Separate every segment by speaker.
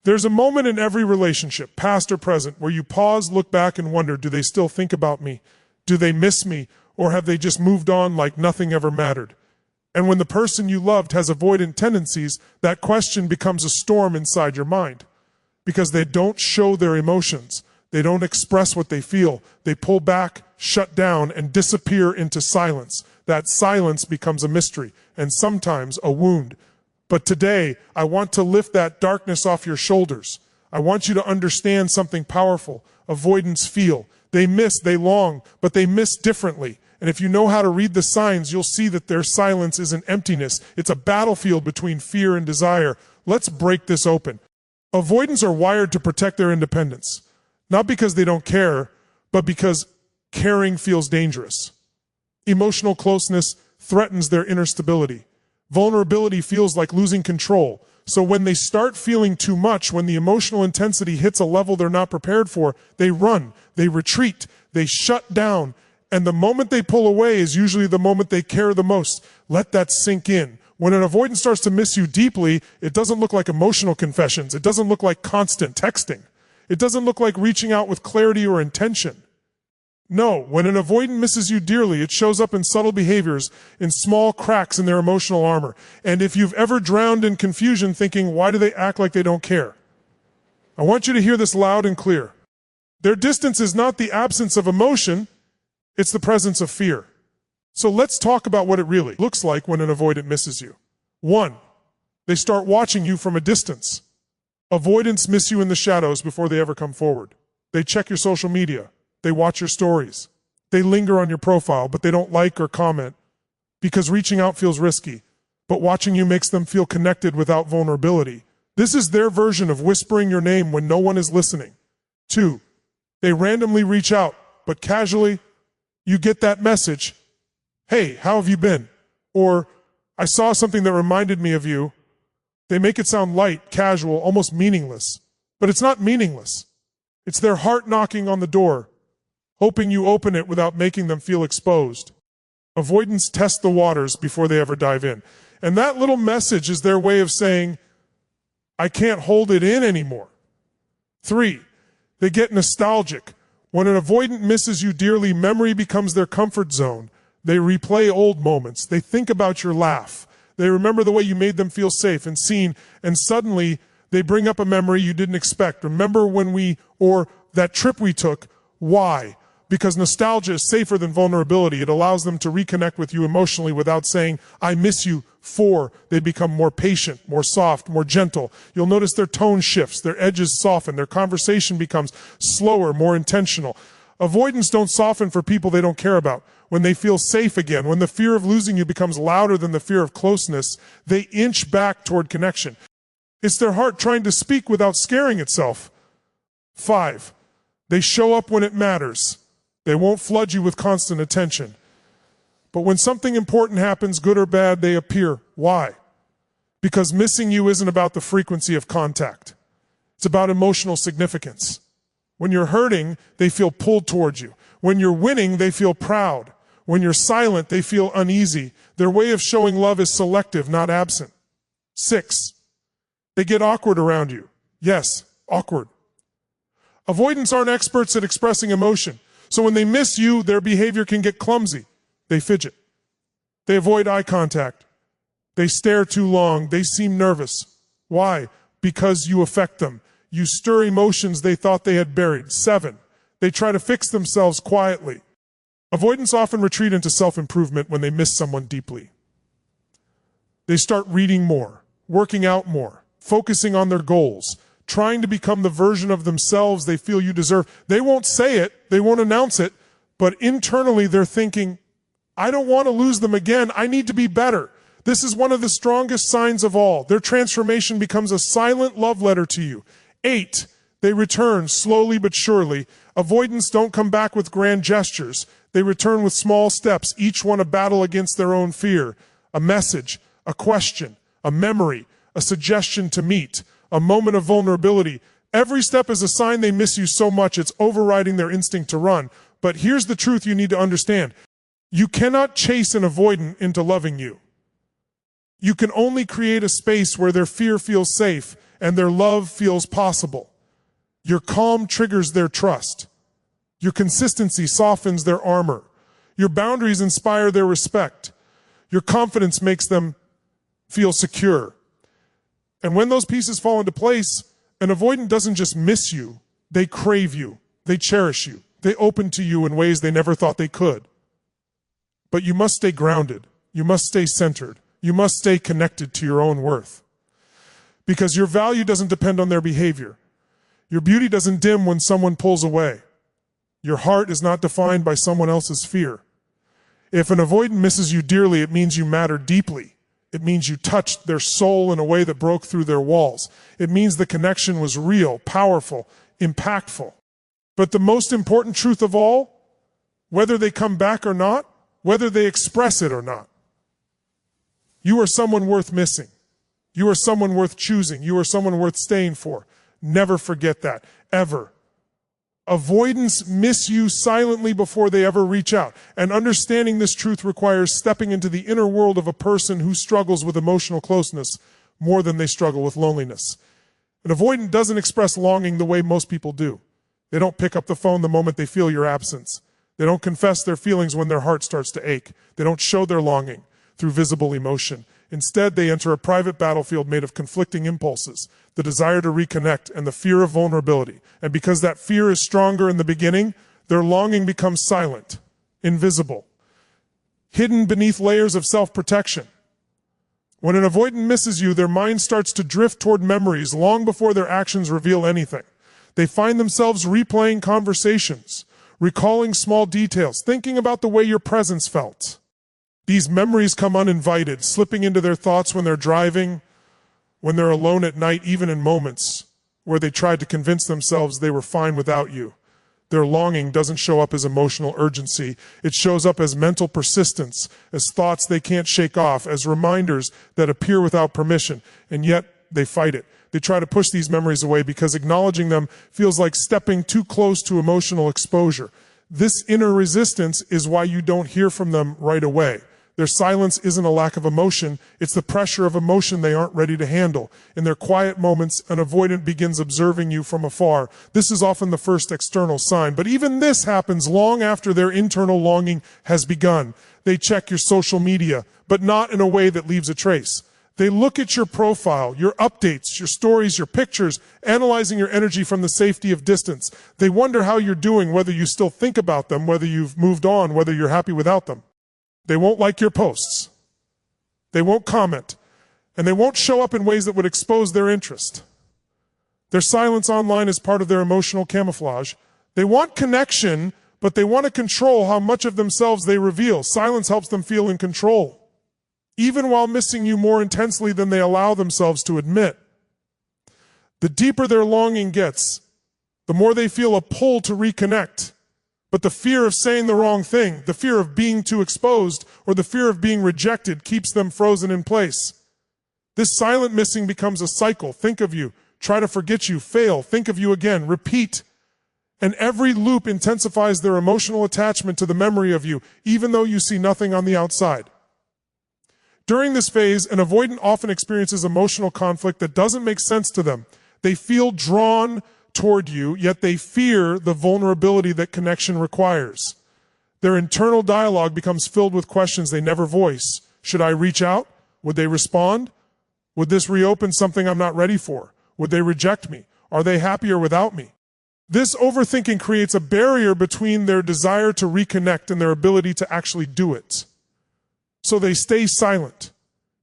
Speaker 1: There's a moment in every relationship, past or present, where you pause, look back, and wonder, do they still think about me? Do they miss me? Or have they just moved on like nothing ever mattered? And when the person you loved has avoidant tendencies, that question becomes a storm inside your mind. Because they don't show their emotions. They don't express what they feel. They pull back, shut down, and disappear into silence. That silence becomes a mystery, and sometimes a wound. But today, I want to lift that darkness off your shoulders. I want you to understand something powerful. Avoidants feel. They miss, they long, but they miss differently. And if you know how to read the signs, you'll see that their silence is an emptiness. It's a battlefield between fear and desire. Let's break this open. Avoidants are wired to protect their independence. Not because they don't care, but because caring feels dangerous. Emotional closeness threatens their inner stability. Vulnerability feels like losing control. So when they start feeling too much, when the emotional intensity hits a level they're not prepared for, they run, they retreat, they shut down. And the moment they pull away is usually the moment they care the most. Let that sink in. When an avoidant starts to miss you deeply, it doesn't look like emotional confessions. It doesn't look like constant texting. It doesn't look like reaching out with clarity or intention. No, when an avoidant misses you dearly, it shows up in subtle behaviors, in small cracks in their emotional armor. And if you've ever drowned in confusion thinking, why do they act like they don't care? I want you to hear this loud and clear. Their distance is not the absence of emotion, it's the presence of fear. So let's talk about what it really looks like when an avoidant misses you. 1, they start watching you from a distance. Avoidants miss you in the shadows before they ever come forward. They check your social media. They watch your stories. They linger on your profile, but they don't like or comment because reaching out feels risky, but watching you makes them feel connected without vulnerability. This is their version of whispering your name when no one is listening. 2, they randomly reach out, but casually, you get that message, hey, how have you been? Or, I saw something that reminded me of you. They make it sound light, casual, almost meaningless. But it's not meaningless. It's their heart knocking on the door, hoping you open it without making them feel exposed. Avoidants test the waters before they ever dive in. And that little message is their way of saying, I can't hold it in anymore. 3, they get nostalgic. When an avoidant misses you dearly, memory becomes their comfort zone. They replay old moments. They think about your laugh. They remember the way you made them feel safe and seen, and suddenly they bring up a memory you didn't expect. Remember when or that trip we took. Why? Because nostalgia is safer than vulnerability. It allows them to reconnect with you emotionally without saying, I miss you. 4, they become more patient, more soft, more gentle. You'll notice their tone shifts, their edges soften, their conversation becomes slower, more intentional. Avoidants don't soften for people they don't care about. When they feel safe again, when the fear of losing you becomes louder than the fear of closeness, they inch back toward connection. It's their heart trying to speak without scaring itself. 5, they show up when it matters. They won't flood you with constant attention. But when something important happens, good or bad, they appear. Why? Because missing you isn't about the frequency of contact. It's about emotional significance. When you're hurting, they feel pulled towards you. When you're winning, they feel proud. When you're silent, they feel uneasy. Their way of showing love is selective, not absent. 6, they get awkward around you. Yes, awkward. Avoidants aren't experts at expressing emotion. So when they miss you, their behavior can get clumsy. They fidget. They avoid eye contact. They stare too long. They seem nervous. Why? Because you affect them. You stir emotions they thought they had buried. 7, they try to fix themselves quietly. Avoidants often retreat into self-improvement when they miss someone deeply. They start reading more, working out more, focusing on their goals, trying to become the version of themselves they feel you deserve. They won't say it, they won't announce it, but internally they're thinking, I don't want to lose them again, I need to be better. This is one of the strongest signs of all. Their transformation becomes a silent love letter to you. 8, they return slowly but surely. Avoidants don't come back with grand gestures. They return with small steps, each one a battle against their own fear. A message, a question, a memory, a suggestion to meet, a moment of vulnerability. Every step is a sign they miss you so much it's overriding their instinct to run. But here's the truth you need to understand. You cannot chase an avoidant into loving you. You can only create a space where their fear feels safe and their love feels possible. Your calm triggers their trust. Your consistency softens their armor. Your boundaries inspire their respect. Your confidence makes them feel secure. And when those pieces fall into place, an avoidant doesn't just miss you, they crave you, they cherish you, they open to you in ways they never thought they could. But you must stay grounded, you must stay centered, you must stay connected to your own worth. Because your value doesn't depend on their behavior. Your beauty doesn't dim when someone pulls away. Your heart is not defined by someone else's fear. If an avoidant misses you dearly, it means you matter deeply. It means you touched their soul in a way that broke through their walls. It means the connection was real, powerful, impactful. But the most important truth of all, whether they come back or not, whether they express it or not, you are someone worth missing. You are someone worth choosing. You are someone worth staying for. Never forget that, ever. Avoidants miss you silently before they ever reach out. And understanding this truth requires stepping into the inner world of a person who struggles with emotional closeness more than they struggle with loneliness. An avoidant doesn't express longing the way most people do. They don't pick up the phone the moment they feel your absence. They don't confess their feelings when their heart starts to ache. They don't show their longing through visible emotion. Instead, they enter a private battlefield made of conflicting impulses, the desire to reconnect and the fear of vulnerability. And because that fear is stronger in the beginning, their longing becomes silent, invisible, hidden beneath layers of self-protection. When an avoidant misses you, their mind starts to drift toward memories long before their actions reveal anything. They find themselves replaying conversations, recalling small details, thinking about the way your presence felt. These memories come uninvited, slipping into their thoughts when they're driving, when they're alone at night, even in moments where they tried to convince themselves they were fine without you. Their longing doesn't show up as emotional urgency. It shows up as mental persistence, as thoughts they can't shake off, as reminders that appear without permission, and yet they fight it. They try to push these memories away because acknowledging them feels like stepping too close to emotional exposure. This inner resistance is why you don't hear from them right away. Their silence isn't a lack of emotion, it's the pressure of emotion they aren't ready to handle. In their quiet moments, an avoidant begins observing you from afar. This is often the first external sign, but even this happens long after their internal longing has begun. They check your social media, but not in a way that leaves a trace. They look at your profile, your updates, your stories, your pictures, analyzing your energy from the safety of distance. They wonder how you're doing, whether you still think about them, whether you've moved on, whether you're happy without them. They won't like your posts. They won't comment. And they won't show up in ways that would expose their interest. Their silence online is part of their emotional camouflage. They want connection, but they want to control how much of themselves they reveal. Silence helps them feel in control, even while missing you more intensely than they allow themselves to admit. The deeper their longing gets, the more they feel a pull to reconnect. But the fear of saying the wrong thing, the fear of being too exposed, or the fear of being rejected keeps them frozen in place. This silent missing becomes a cycle. Think of you, try to forget you, fail, think of you again, repeat. And every loop intensifies their emotional attachment to the memory of you, even though you see nothing on the outside. During this phase, an avoidant often experiences emotional conflict that doesn't make sense to them. They feel drawn toward you, yet they fear the vulnerability that connection requires. Their internal dialogue becomes filled with questions they never voice. Should I reach out? Would they respond? Would this reopen something I'm not ready for? Would they reject me? Are they happier without me? This overthinking creates a barrier between their desire to reconnect and their ability to actually do it. So they stay silent,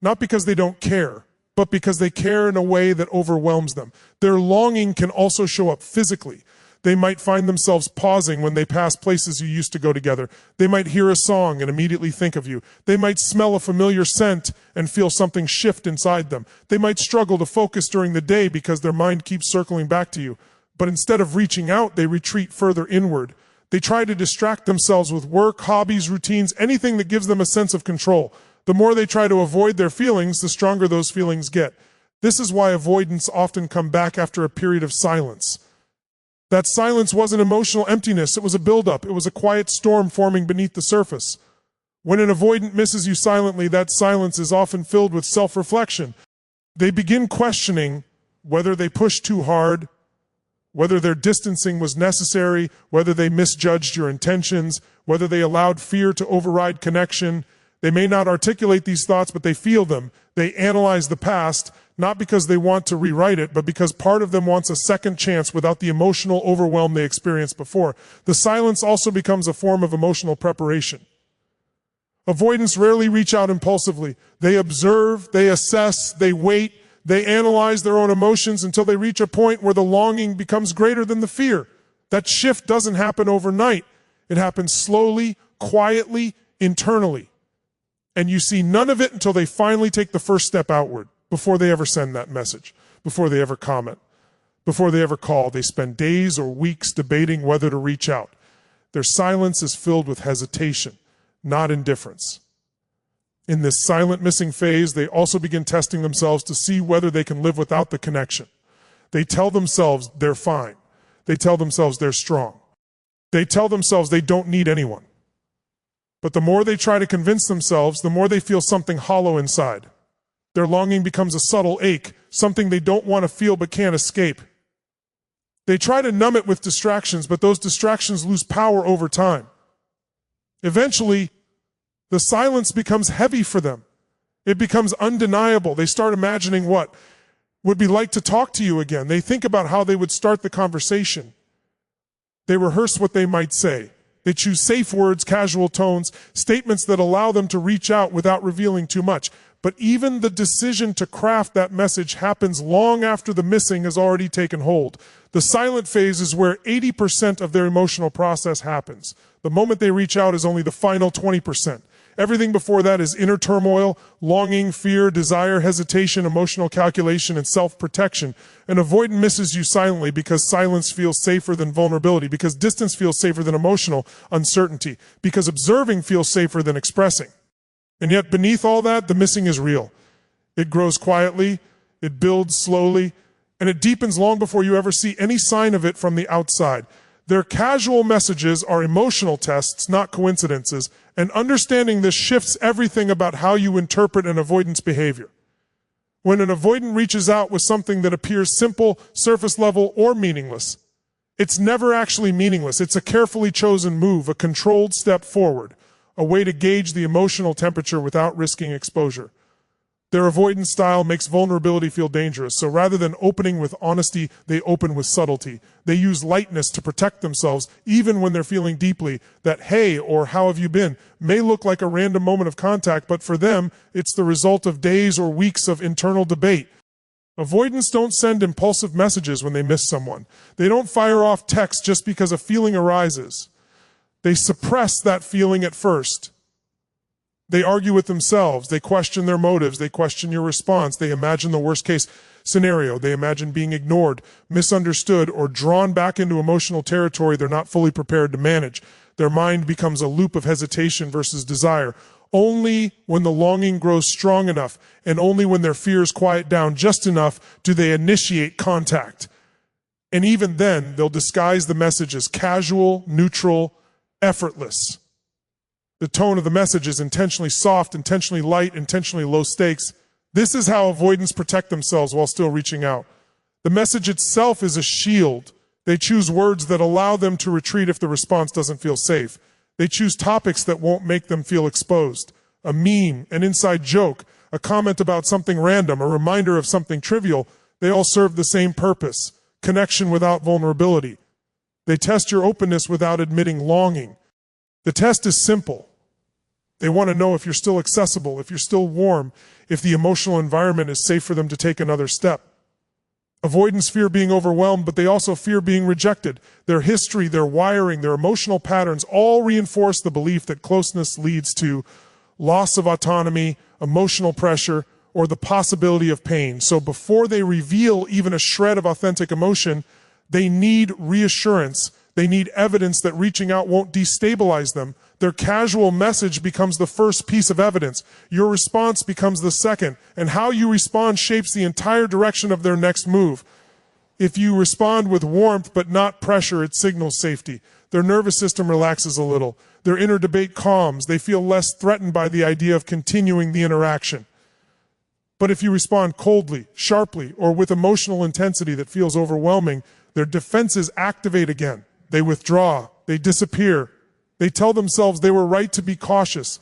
Speaker 1: not because they don't care, but because they care in a way that overwhelms them. Their longing can also show up physically. They might find themselves pausing when they pass places you used to go together. They might hear a song and immediately think of you. They might smell a familiar scent and feel something shift inside them. They might struggle to focus during the day because their mind keeps circling back to you. But instead of reaching out, they retreat further inward. They try to distract themselves with work, hobbies, routines, anything that gives them a sense of control. The more they try to avoid their feelings, the stronger those feelings get. This is why avoidants often come back after a period of silence. That silence wasn't emotional emptiness, it was a buildup. It was a quiet storm forming beneath the surface. When an avoidant misses you silently, that silence is often filled with self-reflection. They begin questioning whether they pushed too hard, whether their distancing was necessary, whether they misjudged your intentions, whether they allowed fear to override connection. They may not articulate these thoughts, but they feel them. They analyze the past, not because they want to rewrite it, but because part of them wants a second chance without the emotional overwhelm they experienced before. The silence also becomes a form of emotional preparation. Avoidants rarely reach out impulsively. They observe, they assess, they wait, they analyze their own emotions until they reach a point where the longing becomes greater than the fear. That shift doesn't happen overnight. It happens slowly, quietly, internally. And you see none of it until they finally take the first step outward, before they ever send that message, before they ever comment, before they ever call. They spend days or weeks debating whether to reach out. Their silence is filled with hesitation, not indifference. In this silent missing phase, they also begin testing themselves to see whether they can live without the connection. They tell themselves they're fine. They tell themselves they're strong. They tell themselves they don't need anyone. But the more they try to convince themselves, the more they feel something hollow inside. Their longing becomes a subtle ache, something they don't want to feel but can't escape. They try to numb it with distractions, but those distractions lose power over time. Eventually, the silence becomes heavy for them. It becomes undeniable. They start imagining what would be like to talk to you again. They think about how they would start the conversation. They rehearse what they might say. They choose safe words, casual tones, statements that allow them to reach out without revealing too much. But even the decision to craft that message happens long after the missing has already taken hold. The silent phase is where 80% of their emotional process happens. The moment they reach out is only the final 20%. Everything before that is inner turmoil, longing, fear, desire, hesitation, emotional calculation, and self-protection. An avoidant misses you silently because silence feels safer than vulnerability, because distance feels safer than emotional uncertainty, because observing feels safer than expressing. And yet beneath all that, the missing is real. It grows quietly, it builds slowly, and it deepens long before you ever see any sign of it from the outside. Their casual messages are emotional tests, not coincidences, and understanding this shifts everything about how you interpret an avoidance behavior. When an avoidant reaches out with something that appears simple, surface level, or meaningless, it's never actually meaningless. It's a carefully chosen move, a controlled step forward, a way to gauge the emotional temperature without risking exposure. Their avoidance style makes vulnerability feel dangerous, so rather than opening with honesty, they open with subtlety. They use lightness to protect themselves, even when they're feeling deeply. That "hey" or "how have you been" may look like a random moment of contact, but for them, it's the result of days or weeks of internal debate. Avoidants don't send impulsive messages when they miss someone. They don't fire off text just because a feeling arises. They suppress that feeling at first. They argue with themselves. They question their motives. They question your response. They imagine the worst case scenario. They imagine being ignored, misunderstood, or drawn back into emotional territory they're not fully prepared to manage. Their mind becomes a loop of hesitation versus desire. Only when the longing grows strong enough, and only when their fears quiet down just enough, do they initiate contact. And even then, they'll disguise the message as casual, neutral, effortless. The tone of the message is intentionally soft, intentionally light, intentionally low stakes. This is how avoidants protect themselves while still reaching out. The message itself is a shield. They choose words that allow them to retreat if the response doesn't feel safe. They choose topics that won't make them feel exposed. A meme, an inside joke, a comment about something random, a reminder of something trivial, they all serve the same purpose: connection without vulnerability. They test your openness without admitting longing. The test is simple. They want to know if you're still accessible, if you're still warm, if the emotional environment is safe for them to take another step. Avoidants fear being overwhelmed, but they also fear being rejected. Their history, their wiring, their emotional patterns all reinforce the belief that closeness leads to loss of autonomy, emotional pressure, or the possibility of pain. So before they reveal even a shred of authentic emotion, they need reassurance. They need evidence that reaching out won't destabilize them. Their casual message becomes the first piece of evidence. Your response becomes the second. And how you respond shapes the entire direction of their next move. If you respond with warmth but not pressure, it signals safety. Their nervous system relaxes a little. Their inner debate calms. They feel less threatened by the idea of continuing the interaction. But if you respond coldly, sharply, or with emotional intensity that feels overwhelming, their defenses activate again. They withdraw, they disappear. They tell themselves they were right to be cautious.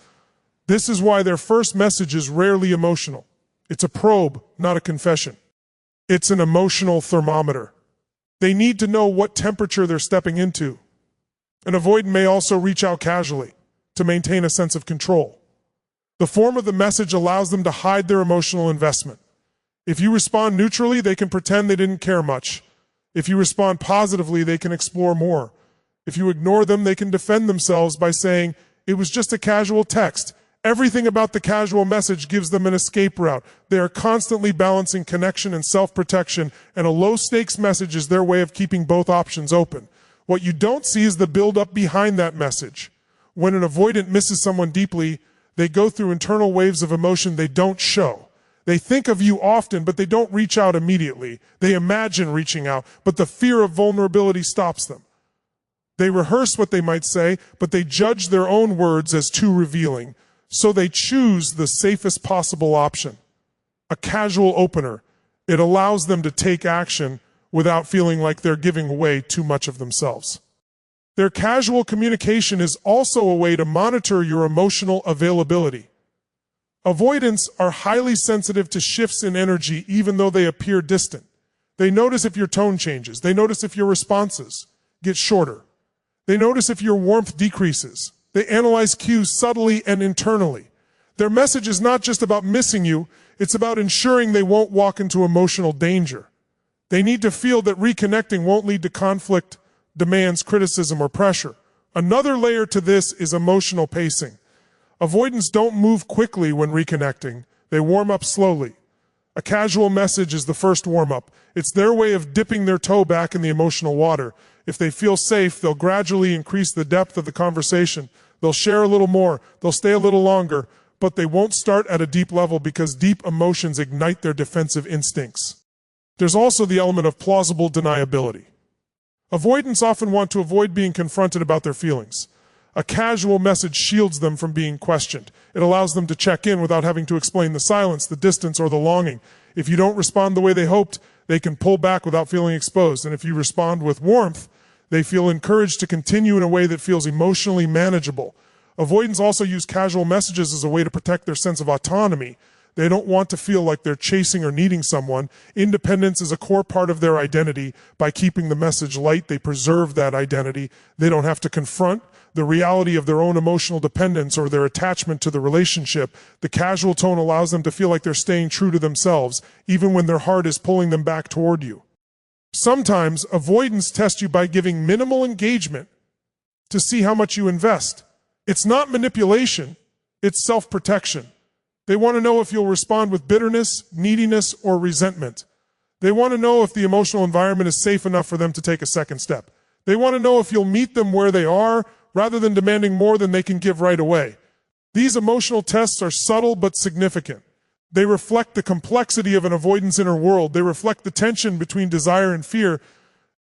Speaker 1: This is why their first message is rarely emotional. It's a probe, not a confession. It's an emotional thermometer. They need to know what temperature they're stepping into. An avoidant may also reach out casually to maintain a sense of control. The form of the message allows them to hide their emotional investment. If you respond neutrally, they can pretend they didn't care much. If you respond positively, they can explore more. If you ignore them, they can defend themselves by saying, "It was just a casual text." Everything about the casual message gives them an escape route. They are constantly balancing connection and self-protection, and a low-stakes message is their way of keeping both options open. What you don't see is the build-up behind that message. When an avoidant misses someone deeply, they go through internal waves of emotion they don't show. They think of you often, but they don't reach out immediately. They imagine reaching out, but the fear of vulnerability stops them. They rehearse what they might say, but they judge their own words as too revealing. So they choose the safest possible option, a casual opener. It allows them to take action without feeling like they're giving away too much of themselves. Their casual communication is also a way to monitor your emotional availability. Avoidants are highly sensitive to shifts in energy even though they appear distant. They notice if your tone changes. They notice if your responses get shorter. They notice if your warmth decreases. They analyze cues subtly and internally. Their message is not just about missing you, it's about ensuring they won't walk into emotional danger. They need to feel that reconnecting won't lead to conflict, demands, criticism, or pressure. Another layer to this is emotional pacing. Avoidants don't move quickly when reconnecting. They warm up slowly. A casual message is the first warm-up. It's their way of dipping their toe back in the emotional water. If they feel safe, they'll gradually increase the depth of the conversation. They'll share a little more. They'll stay a little longer. But they won't start at a deep level because deep emotions ignite their defensive instincts. There's also the element of plausible deniability. Avoidants often want to avoid being confronted about their feelings. A casual message shields them from being questioned. It allows them to check in without having to explain the silence, the distance, or the longing. If you don't respond the way they hoped, they can pull back without feeling exposed. And if you respond with warmth, they feel encouraged to continue in a way that feels emotionally manageable. Avoidants also use casual messages as a way to protect their sense of autonomy. They don't want to feel like they're chasing or needing someone. Independence is a core part of their identity. By keeping the message light, they preserve that identity. They don't have to confront the reality of their own emotional dependence or their attachment to the relationship. The casual tone allows them to feel like they're staying true to themselves, even when their heart is pulling them back toward you. Sometimes avoidants test you by giving minimal engagement to see how much you invest. It's not manipulation, it's self-protection. They want to know if you'll respond with bitterness, neediness, or resentment. They want to know if the emotional environment is safe enough for them to take a second step. They want to know if you'll meet them where they are rather than demanding more than they can give right away. These emotional tests are subtle but significant. They reflect the complexity of an avoidant's inner world. They reflect the tension between desire and fear.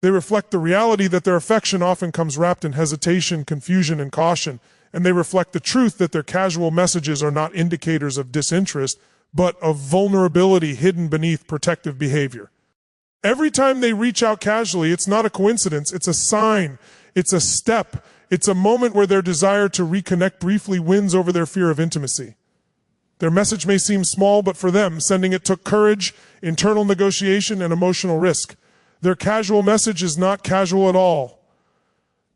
Speaker 1: They reflect the reality that their affection often comes wrapped in hesitation, confusion, and caution. And they reflect the truth that their casual messages are not indicators of disinterest, but of vulnerability hidden beneath protective behavior. Every time they reach out casually, it's not a coincidence, it's a sign, it's a step, it's a moment where their desire to reconnect briefly wins over their fear of intimacy. Their message may seem small, but for them, sending it took courage, internal negotiation, and emotional risk. Their casual message is not casual at all.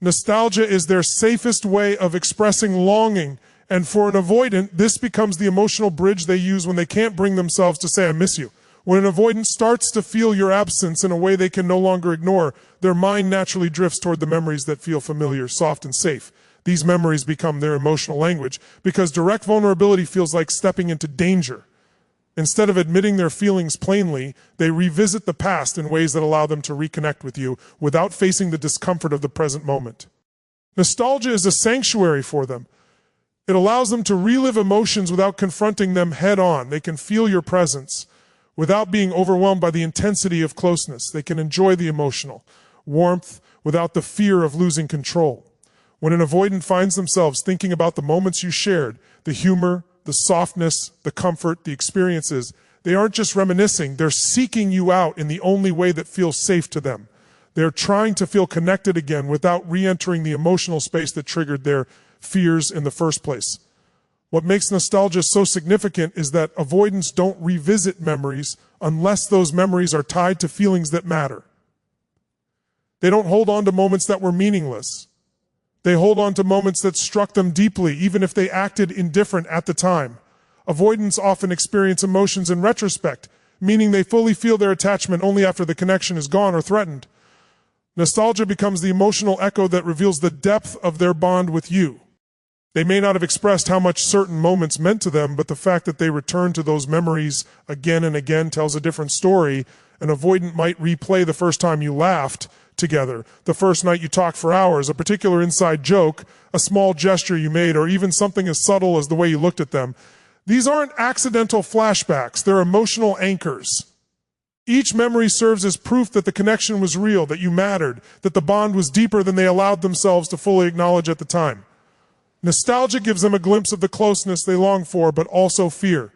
Speaker 1: Nostalgia is their safest way of expressing longing, and for an avoidant, this becomes the emotional bridge they use when they can't bring themselves to say, "I miss you." When an avoidant starts to feel your absence in a way they can no longer ignore, their mind naturally drifts toward the memories that feel familiar, soft, and safe. These memories become their emotional language because direct vulnerability feels like stepping into danger. Instead of admitting their feelings plainly, they revisit the past in ways that allow them to reconnect with you without facing the discomfort of the present moment. Nostalgia is a sanctuary for them. It allows them to relive emotions without confronting them head on. They can feel your presence without being overwhelmed by the intensity of closeness. They can enjoy the emotional warmth without the fear of losing control. When an avoidant finds themselves thinking about the moments you shared, the humor, the softness, the comfort, the experiences, They aren't just reminiscing, they're seeking you out in the only way that feels safe to them. They're trying to feel connected again without re-entering the emotional space that triggered their fears in the first place. What makes nostalgia so significant is that avoidants don't revisit memories unless those memories are tied to feelings that matter. They don't hold on to moments that were meaningless. They hold on to moments that struck them deeply, even if they acted indifferent at the time. Avoidants often experience emotions in retrospect, meaning they fully feel their attachment only after the connection is gone or threatened. Nostalgia becomes the emotional echo that reveals the depth of their bond with you. They may not have expressed how much certain moments meant to them, but the fact that they return to those memories again and again tells a different story. An avoidant might replay the first time you laughed together, the first night you talked for hours, a particular inside joke, a small gesture you made, or even something as subtle as the way you looked at them. These aren't accidental flashbacks, they're emotional anchors. Each memory serves as proof that the connection was real, that you mattered, that the bond was deeper than they allowed themselves to fully acknowledge at the time. Nostalgia gives them a glimpse of the closeness they long for, but also fear.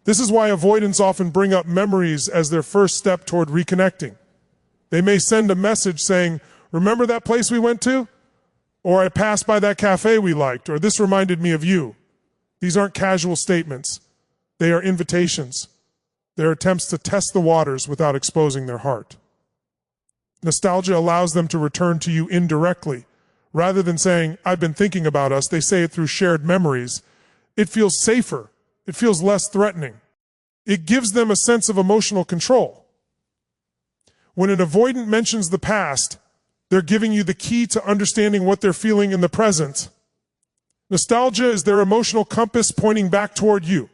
Speaker 1: This is why avoidants often bring up memories as their first step toward reconnecting. They may send a message saying, "Remember that place we went to?" Or, "I passed by that cafe we liked," or, "This reminded me of you." These aren't casual statements. They are invitations. They're attempts to test the waters without exposing their heart. Nostalgia allows them to return to you indirectly. Rather than saying, "I've been thinking about us," they say it through shared memories. It feels safer. It feels less threatening. It gives them a sense of emotional control. When an avoidant mentions the past, they're giving you the key to understanding what they're feeling in the present. Nostalgia is their emotional compass pointing back toward you.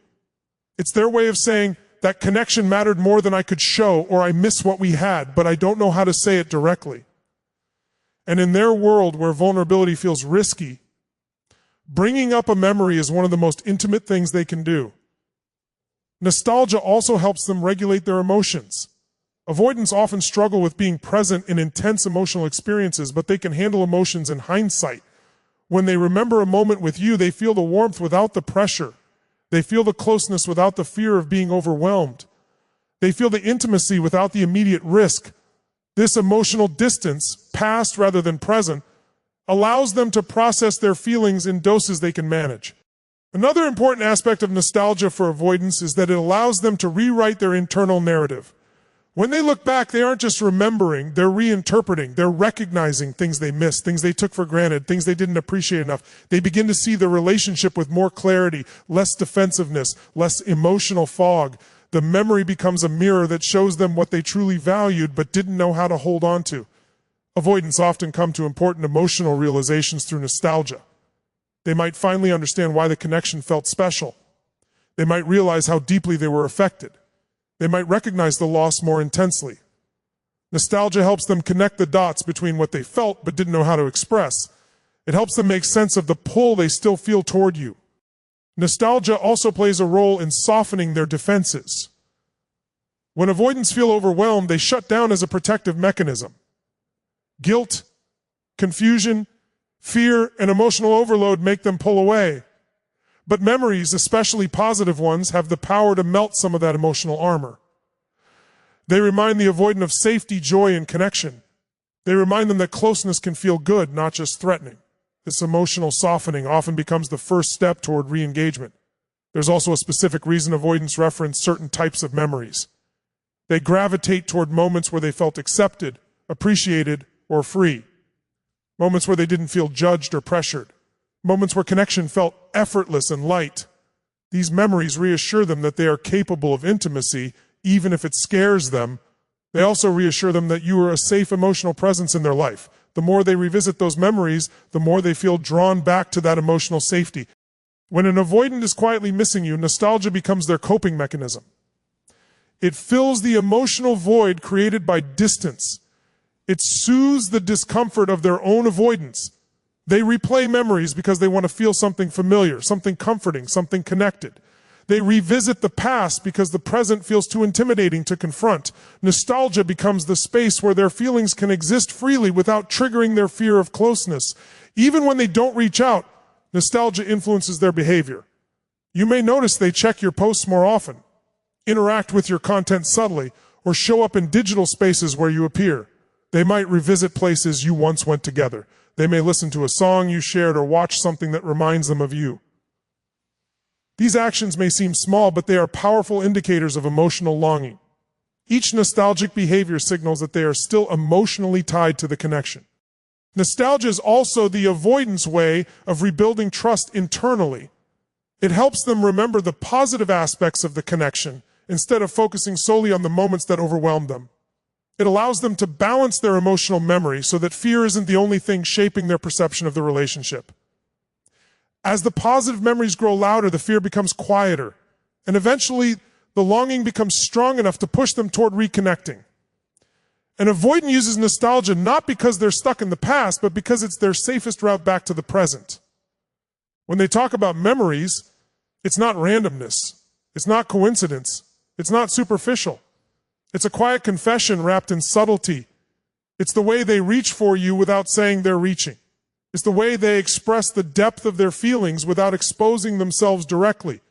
Speaker 1: It's their way of saying, "That connection mattered more than I could show," or "I miss what we had, but I don't know how to say it directly." And in their world where vulnerability feels risky, bringing up a memory is one of the most intimate things they can do. Nostalgia also helps them regulate their emotions. Avoidants often struggle with being present in intense emotional experiences, but they can handle emotions in hindsight. When they remember a moment with you, they feel the warmth without the pressure. They feel the closeness without the fear of being overwhelmed. They feel the intimacy without the immediate risk. This emotional distance, past rather than present, allows them to process their feelings in doses they can manage. Another important aspect of nostalgia for avoidance is that it allows them to rewrite their internal narrative. When they look back, they aren't just remembering, they're reinterpreting, they're recognizing things they missed, things they took for granted, things they didn't appreciate enough. They begin to see the relationship with more clarity, less defensiveness, less emotional fog. The memory becomes a mirror that shows them what they truly valued but didn't know how to hold on to. Avoidants often come to important emotional realizations through nostalgia. They might finally understand why the connection felt special. They might realize how deeply they were affected. They might recognize the loss more intensely. Nostalgia helps them connect the dots between what they felt but didn't know how to express. It helps them make sense of the pull they still feel toward you. Nostalgia also plays a role in softening their defenses. When avoidants feel overwhelmed, they shut down as a protective mechanism. Guilt, confusion, fear, and emotional overload make them pull away. But memories, especially positive ones, have the power to melt some of that emotional armor. They remind the avoidant of safety, joy, and connection. They remind them that closeness can feel good, not just threatening. This emotional softening often becomes the first step toward re-engagement. There's also a specific reason avoidants reference certain types of memories. They gravitate toward moments where they felt accepted, appreciated, or free. Moments where they didn't feel judged or pressured. Moments where connection felt effortless and light. These memories reassure them that they are capable of intimacy, even if it scares them. They also reassure them that you are a safe emotional presence in their life. The more they revisit those memories, the more they feel drawn back to that emotional safety. When an avoidant is quietly missing you, nostalgia becomes their coping mechanism. It fills the emotional void created by distance. It soothes the discomfort of their own avoidance. They replay memories because they want to feel something familiar, something comforting, something connected. They revisit the past because the present feels too intimidating to confront. Nostalgia becomes the space where their feelings can exist freely without triggering their fear of closeness. Even when they don't reach out, nostalgia influences their behavior. You may notice they check your posts more often. interact with your content subtly, or show up in digital spaces where you appear. They might revisit places you once went together. They may listen to a song you shared or watch something that reminds them of you. These actions may seem small, but they are powerful indicators of emotional longing. Each nostalgic behavior signals that they are still emotionally tied to the connection. Nostalgia is also the avoidance way of rebuilding trust internally. It helps them remember the positive aspects of the connection instead of focusing solely on the moments that overwhelmed them. It allows them to balance their emotional memory so that fear isn't the only thing shaping their perception of the relationship. As the positive memories grow louder, the fear becomes quieter, and eventually the longing becomes strong enough to push them toward reconnecting. An avoidant uses nostalgia not because they're stuck in the past, but because it's their safest route back to the present. When they talk about memories, it's not randomness, it's not coincidence, it's not superficial. It's a quiet confession wrapped in subtlety. It's the way they reach for you without saying they're reaching. It's the way they express the depth of their feelings without exposing themselves directly.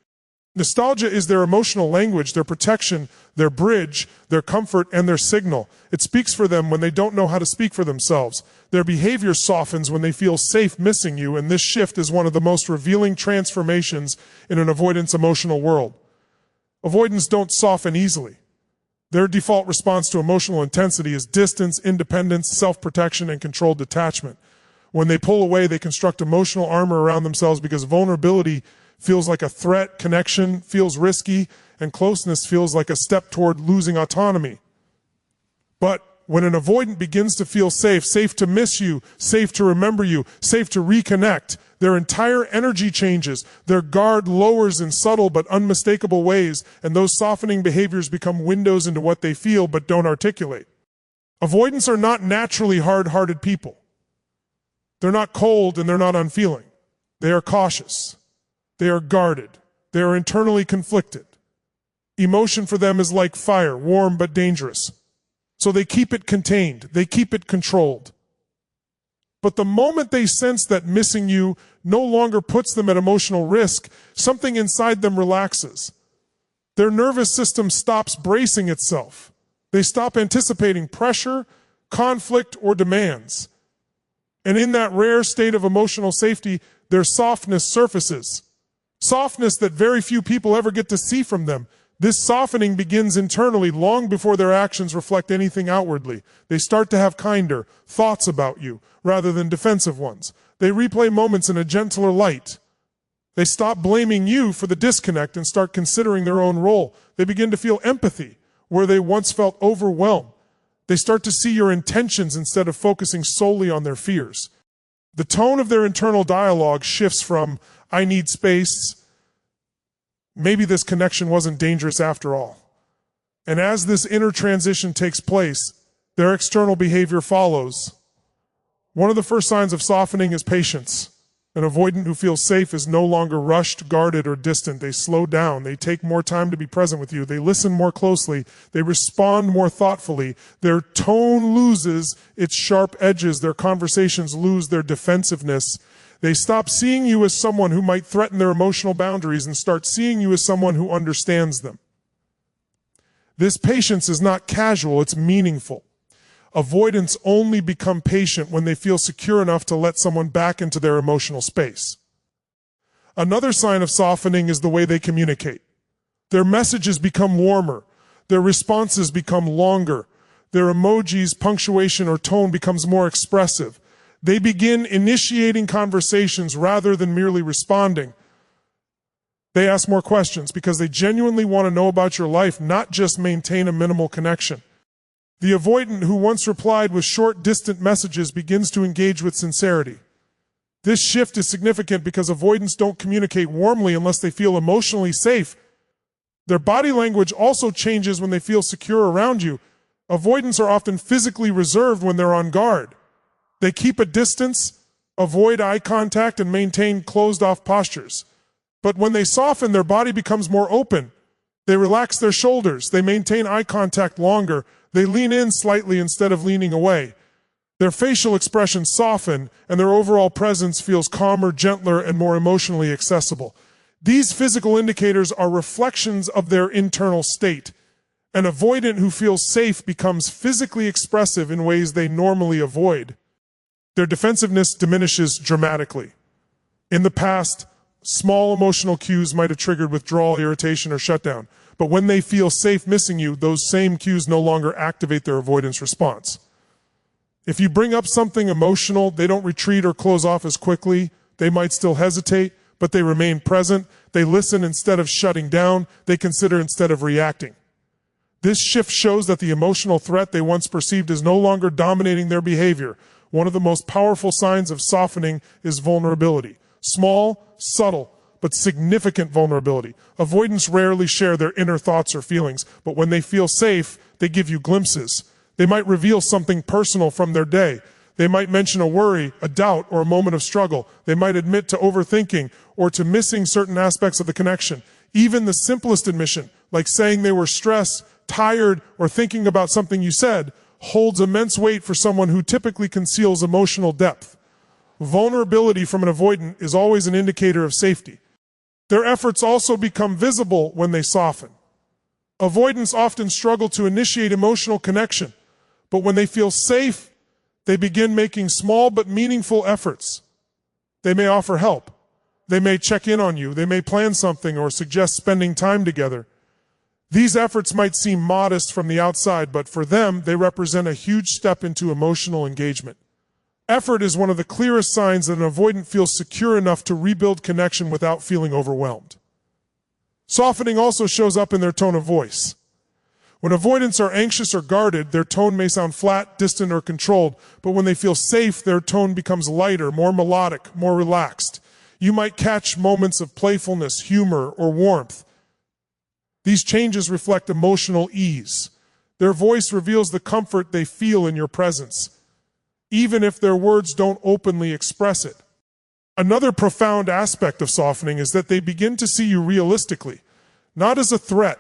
Speaker 1: Nostalgia is their emotional language, their protection, their bridge, their comfort, and their signal. It speaks for them when they don't know how to speak for themselves. Their behavior softens when they feel safe missing you, and this shift is one of the most revealing transformations in an avoidance emotional world. Avoidants don't soften easily. Their default response to emotional intensity is distance, independence, self-protection, and controlled detachment. When they pull away, they construct emotional armor around themselves because vulnerability feels like a threat, connection feels risky, and closeness feels like a step toward losing autonomy. But when an avoidant begins to feel safe, safe to miss you, safe to remember you, safe to reconnect, their entire energy changes. Their guard lowers in subtle but unmistakable ways, and those softening behaviors become windows into what they feel but don't articulate. Avoidants are not naturally hard-hearted people. They're not cold and they're not unfeeling. They are cautious. They are guarded. They are internally conflicted. Emotion for them is like fire, warm but dangerous. So they keep it contained. They keep it controlled. But the moment they sense that missing you no longer puts them at emotional risk, something inside them relaxes. Their nervous system stops bracing itself. They stop anticipating pressure, conflict, or demands. And in that rare state of emotional safety, their softness surfaces. Softness that very few people ever get to see from them. This softening begins internally long before their actions reflect anything outwardly. They start to have kinder thoughts about you rather than defensive ones. They replay moments in a gentler light. They stop blaming you for the disconnect and start considering their own role. They begin to feel empathy where they once felt overwhelmed. They start to see your intentions instead of focusing solely on their fears. The tone of their internal dialogue shifts from, "I need space," "maybe this connection wasn't dangerous after all." And as this inner transition takes place, their external behavior follows. One of the first signs of softening is patience. An avoidant who feels safe is no longer rushed, guarded, or distant. They slow down. They take more time to be present with you. They listen more closely. They respond more thoughtfully. Their tone loses its sharp edges. Their conversations lose their defensiveness. They stop seeing you as someone who might threaten their emotional boundaries and start seeing you as someone who understands them. This patience is not casual, it's meaningful. Avoidants only become patient when they feel secure enough to let someone back into their emotional space. Another sign of softening is the way they communicate. Their messages become warmer. Their responses become longer. Their emojis, punctuation, or tone becomes more expressive. They begin initiating conversations rather than merely responding. They ask more questions because they genuinely want to know about your life, not just maintain a minimal connection. The avoidant who once replied with short, distant messages begins to engage with sincerity. This shift is significant because avoidants don't communicate warmly unless they feel emotionally safe. Their body language also changes when they feel secure around you. Avoidants are often physically reserved when they're on guard. They keep a distance, avoid eye contact, and maintain closed-off postures. But when they soften, their body becomes more open. They relax their shoulders. They maintain eye contact longer. They lean in slightly instead of leaning away. Their facial expressions soften, and their overall presence feels calmer, gentler, and more emotionally accessible. These physical indicators are reflections of their internal state. An avoidant who feels safe becomes physically expressive in ways they normally avoid. Their defensiveness diminishes dramatically. In the past, small emotional cues might have triggered withdrawal, irritation, or shutdown. But when they feel safe missing you, those same cues no longer activate their avoidance response. If you bring up something emotional, they don't retreat or close off as quickly. They might still hesitate, but they remain present. They listen instead of shutting down. They consider instead of reacting. This shift shows that the emotional threat they once perceived is no longer dominating their behavior. One of the most powerful signs of softening is vulnerability. Small, subtle, but significant vulnerability. Avoidants rarely share their inner thoughts or feelings, but when they feel safe, they give you glimpses. They might reveal something personal from their day. They might mention a worry, a doubt, or a moment of struggle. They might admit to overthinking or to missing certain aspects of the connection. Even the simplest admission, like saying they were stressed, tired, or thinking about something you said, holds immense weight for someone who typically conceals emotional depth. Vulnerability from an avoidant is always an indicator of safety. Their efforts also become visible when they soften. Avoidants often struggle to initiate emotional connection, but when they feel safe, they begin making small but meaningful efforts. They may offer help. They may check in on you. They may plan something or suggest spending time together. These efforts might seem modest from the outside, but for them, they represent a huge step into emotional engagement. Effort is one of the clearest signs that an avoidant feels secure enough to rebuild connection without feeling overwhelmed. Softening also shows up in their tone of voice. When avoidants are anxious or guarded, their tone may sound flat, distant, or controlled, but when they feel safe, their tone becomes lighter, more melodic, more relaxed. You might catch moments of playfulness, humor, or warmth. These changes reflect emotional ease. Their voice reveals the comfort they feel in your presence, even if their words don't openly express it. Another profound aspect of softening is that they begin to see you realistically, not as a threat,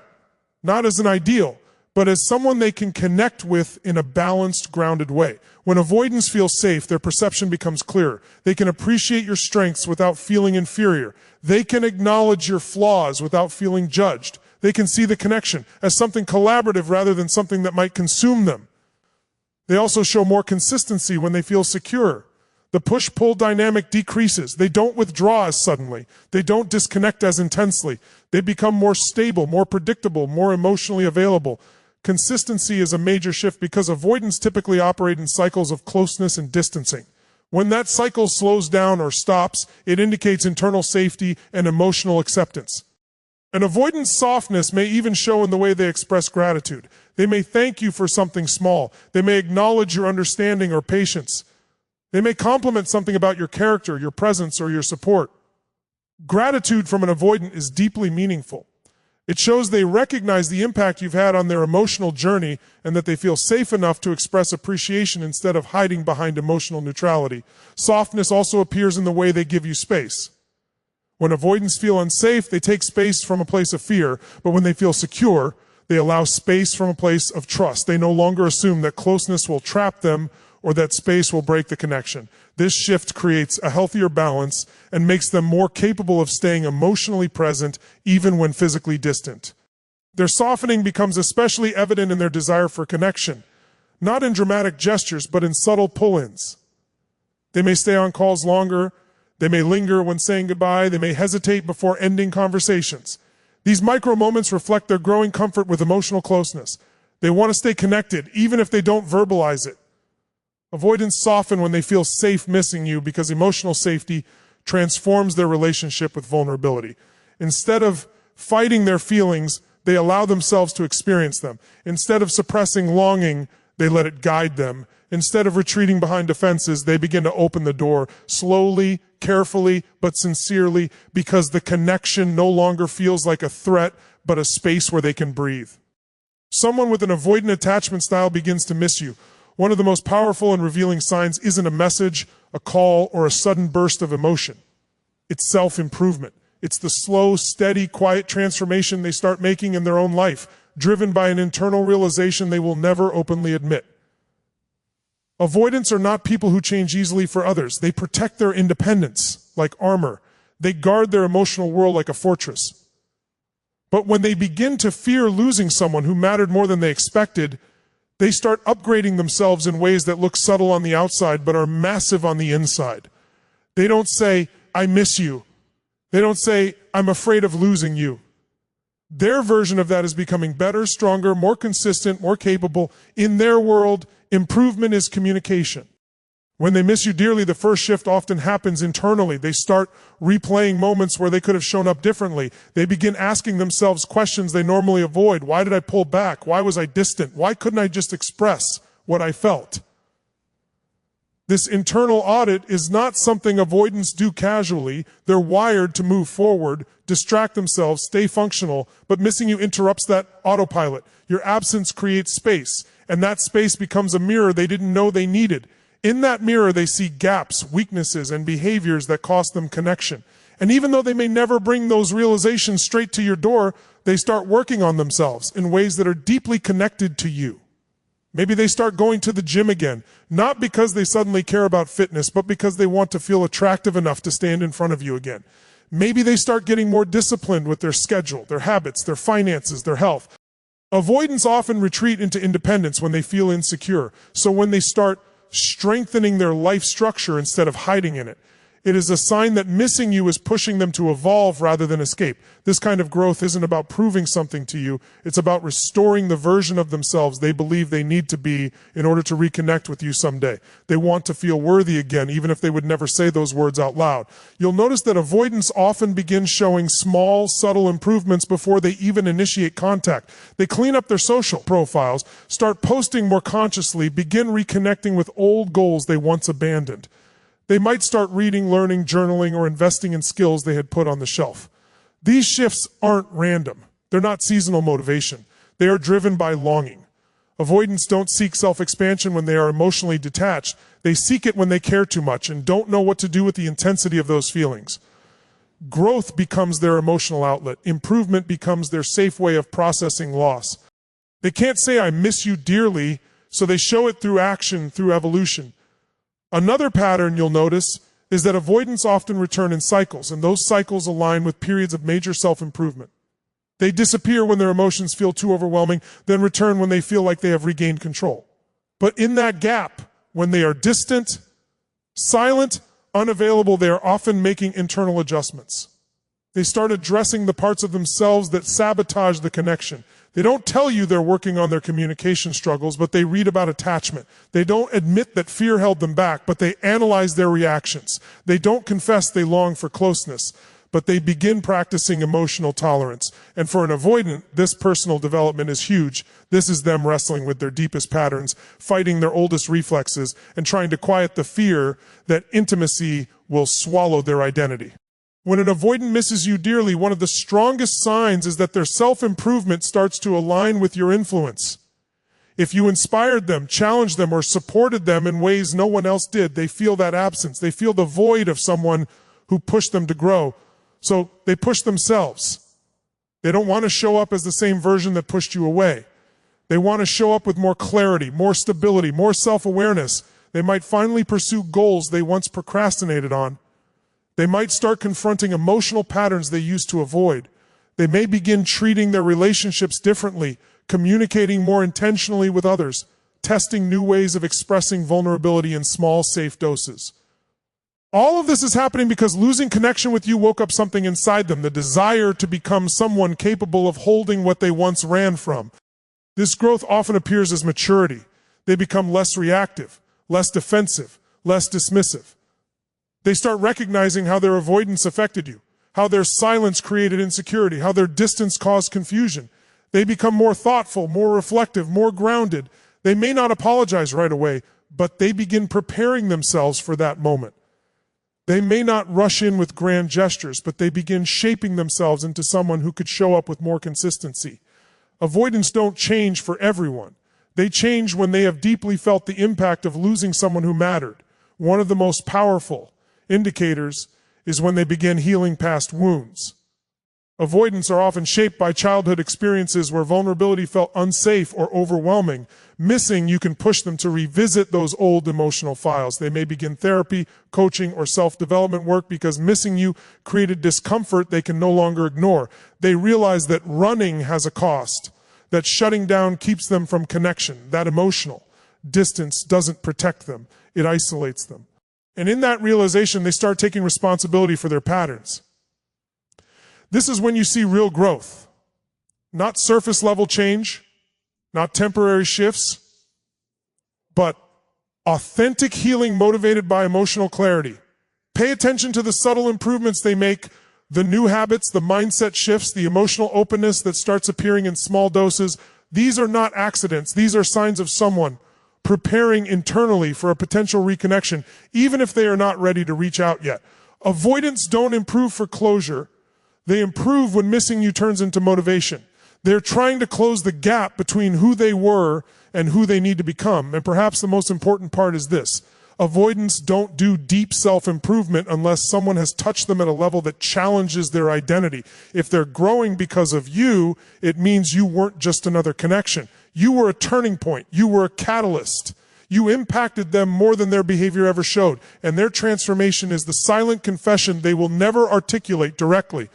Speaker 1: not as an ideal, but as someone they can connect with in a balanced, grounded way. When avoidants feel safe, their perception becomes clearer. They can appreciate your strengths without feeling inferior. They can acknowledge your flaws without feeling judged. They can see the connection as something collaborative rather than something that might consume them. They also show more consistency when they feel secure. The push-pull dynamic decreases. They don't withdraw as suddenly. They don't disconnect as intensely. They become more stable, more predictable, more emotionally available. Consistency is a major shift because avoidants typically operate in cycles of closeness and distancing. When that cycle slows down or stops, it indicates internal safety and emotional acceptance. An avoidant's softness may even show in the way they express gratitude. They may thank you for something small. They may acknowledge your understanding or patience. They may compliment something about your character, your presence, or your support. Gratitude from an avoidant is deeply meaningful. It shows they recognize the impact you've had on their emotional journey and that they feel safe enough to express appreciation instead of hiding behind emotional neutrality. Softness also appears in the way they give you space. When avoidants feel unsafe, they take space from a place of fear, but when they feel secure, they allow space from a place of trust. They no longer assume that closeness will trap them or that space will break the connection. This shift creates a healthier balance and makes them more capable of staying emotionally present even when physically distant. Their softening becomes especially evident in their desire for connection, not in dramatic gestures, but in subtle pull-ins. They may stay on calls longer. They may linger when saying goodbye. They may hesitate before ending conversations. These micro moments reflect their growing comfort with emotional closeness. They want to stay connected, even if they don't verbalize it. Avoidants soften when they feel safe missing you because emotional safety transforms their relationship with vulnerability. Instead of fighting their feelings, they allow themselves to experience them. Instead of suppressing longing, they let it guide them. Instead of retreating behind defenses, they begin to open the door slowly, carefully, but sincerely, because the connection no longer feels like a threat, but a space where they can breathe. Someone with an avoidant attachment style begins to miss you. One of the most powerful and revealing signs isn't a message, a call, or a sudden burst of emotion. It's self-improvement. It's the slow, steady, quiet transformation they start making in their own life, driven by an internal realization they will never openly admit. Avoidants are not people who change easily for others. They protect their independence like armor. They guard their emotional world like a fortress. But when they begin to fear losing someone who mattered more than they expected, they start upgrading themselves in ways that look subtle on the outside but are massive on the inside. They don't say, "I miss you." They don't say, "I'm afraid of losing you." Their version of that is becoming better, stronger, more consistent, more capable. In their world, improvement is communication. When they miss you dearly, the first shift often happens internally. They start replaying moments where they could have shown up differently. They begin asking themselves questions they normally avoid. Why did I pull back? Why was I distant? Why couldn't I just express what I felt? This internal audit is not something avoidants do casually. They're wired to move forward, distract themselves, stay functional, but missing you interrupts that autopilot. Your absence creates space, and that space becomes a mirror they didn't know they needed. In that mirror, they see gaps, weaknesses, and behaviors that cost them connection. And even though they may never bring those realizations straight to your door, they start working on themselves in ways that are deeply connected to you. Maybe they start going to the gym again, not because they suddenly care about fitness, but because they want to feel attractive enough to stand in front of you again. Maybe they start getting more disciplined with their schedule, their habits, their finances, their health. Avoidants often retreat into independence when they feel insecure. So when they start strengthening their life structure instead of hiding in it, it is a sign that missing you is pushing them to evolve rather than escape. This kind of growth isn't about proving something to you. It's about restoring the version of themselves they believe they need to be in order to reconnect with you someday. They want to feel worthy again, even if they would never say those words out loud. You'll notice that avoidants often begin showing small, subtle improvements before they even initiate contact. They clean up their social profiles, start posting more consciously, begin reconnecting with old goals they once abandoned. They might start reading, learning, journaling, or investing in skills they had put on the shelf. These shifts aren't random. They're not seasonal motivation. They are driven by longing. Avoidants don't seek self-expansion when they are emotionally detached. They seek it when they care too much and don't know what to do with the intensity of those feelings. Growth becomes their emotional outlet. Improvement becomes their safe way of processing loss. They can't say, "I miss you dearly," so they show it through action, through evolution. Another pattern you'll notice is that avoidants often return in cycles, and those cycles align with periods of major self-improvement. They disappear when their emotions feel too overwhelming, then return when they feel like they have regained control. But in that gap, when they are distant, silent, unavailable, they are often making internal adjustments. They start addressing the parts of themselves that sabotage the connection. They don't tell you they're working on their communication struggles, but they read about attachment. They don't admit that fear held them back, but they analyze their reactions. They don't confess they long for closeness, but they begin practicing emotional tolerance. And for an avoidant, this personal development is huge. This is them wrestling with their deepest patterns, fighting their oldest reflexes, and trying to quiet the fear that intimacy will swallow their identity. When an avoidant misses you dearly, one of the strongest signs is that their self-improvement starts to align with your influence. If you inspired them, challenged them, or supported them in ways no one else did, they feel that absence. They feel the void of someone who pushed them to grow. So they push themselves. They don't want to show up as the same version that pushed you away. They want to show up with more clarity, more stability, more self-awareness. They might finally pursue goals they once procrastinated on. They might start confronting emotional patterns they used to avoid. They may begin treating their relationships differently, communicating more intentionally with others, testing new ways of expressing vulnerability in small, safe doses. All of this is happening because losing connection with you woke up something inside them, the desire to become someone capable of holding what they once ran from. This growth often appears as maturity. They become less reactive, less defensive, less dismissive. They start recognizing how their avoidance affected you, how their silence created insecurity, how their distance caused confusion. They become more thoughtful, more reflective, more grounded. They may not apologize right away, but they begin preparing themselves for that moment. They may not rush in with grand gestures, but they begin shaping themselves into someone who could show up with more consistency. Avoidants don't change for everyone. They change when they have deeply felt the impact of losing someone who mattered. One of the most powerful indicators is when they begin healing past wounds. Avoidants are often shaped by childhood experiences where vulnerability felt unsafe or overwhelming. Missing, you can push them to revisit those old emotional files. They may begin therapy, coaching, or self-development work because missing you created discomfort they can no longer ignore. They realize that running has a cost, that shutting down keeps them from connection, that emotional distance doesn't protect them, it isolates them. And in that realization, they start taking responsibility for their patterns. This is when you see real growth, not surface level change, not temporary shifts, but authentic healing motivated by emotional clarity. Pay attention to the subtle improvements they make, the new habits, the mindset shifts, the emotional openness that starts appearing in small doses. These are not accidents. These are signs of someone preparing internally for a potential reconnection, even if they are not ready to reach out yet. Avoidants don't improve for closure. They improve when missing you turns into motivation. They're trying to close the gap between who they were and who they need to become. And perhaps the most important part is this. Avoidants don't do deep self-improvement unless someone has touched them at a level that challenges their identity. If they're growing because of you, it means you weren't just another connection. You were a turning point. You were a catalyst. You impacted them more than their behavior ever showed. And their transformation is the silent confession they will never articulate directly.